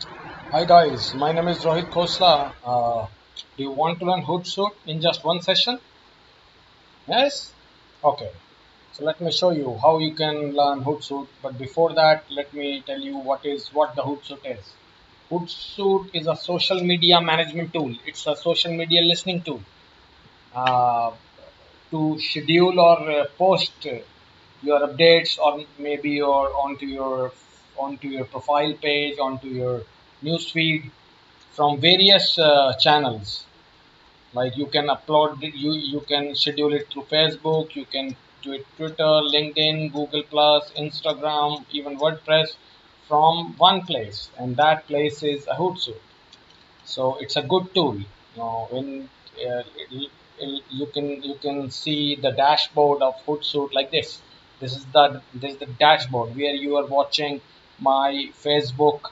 Hi guys, my name is Rohit Khosla. Do you want to learn Hootsuite in just one session? Yes? Okay. So let me show you how you can learn Hootsuite. But before that, let me tell you what the Hootsuite is. Hootsuite is a social media management tool. It's a social media listening tool uh, to schedule or post your updates, or maybe onto your profile page, onto your newsfeed from various channels. Like you can you can schedule it through Facebook, you can do it Twitter, LinkedIn, Google Plus, Instagram, even WordPress, from one place, and that place is a Hootsuite. So it's a good tool. When you can see the dashboard of Hootsuite like this. This is the dashboard where you are watching my Facebook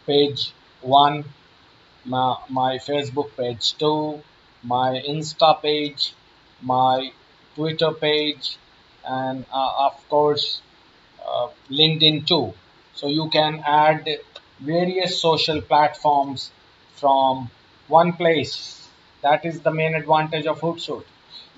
page one, my Facebook page too, my Insta page, my Twitter page, and of course LinkedIn too. So you can add various social platforms from one place. That is the main advantage of Hootsuite.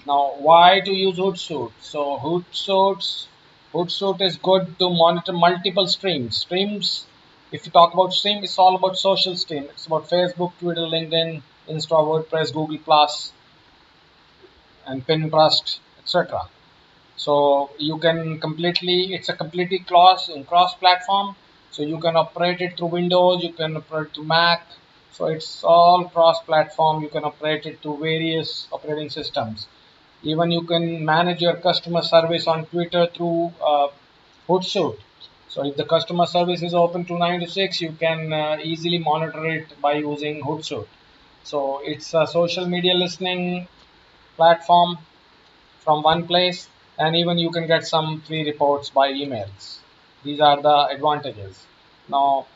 Now, why to use Hootsuite? So Hootsuite is good to monitor multiple streams. Streams, if you talk about stream, it's all about social stream. It's about Facebook, Twitter, LinkedIn, Insta, WordPress, Google Plus, and Pinterest, etc. So you can it's a completely cross platform. So you can operate it through Windows, you can operate through Mac. So it's all cross platform. You can operate it through various operating systems. Even you can manage your customer service on Twitter through Hootsuite. So if the customer service is open to 9 to 6, you can easily monitor it by using Hootsuite. So it's a social media listening platform from one place, and even you can get some free reports by emails. These are the advantages. Now,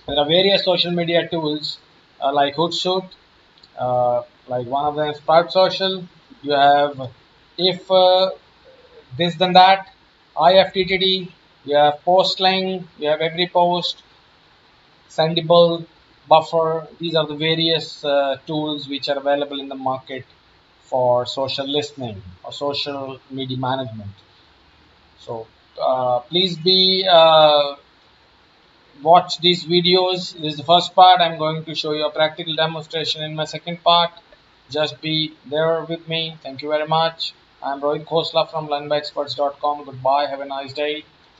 there are various social media tools like Hootsuite, like one of them is Sprout Social. You have if this then that, IFTTT, you have Postling, you have Every Post, Sendable, Buffer. These are the various tools which are available in the market for social listening or social media management. So please be watch these videos. This is the first part. I'm going to show you a practical demonstration in my second part. Just be there with me. Thank you very much. I'm Rohit Khosla from Learnbyexperts.com. Goodbye. Have a nice day.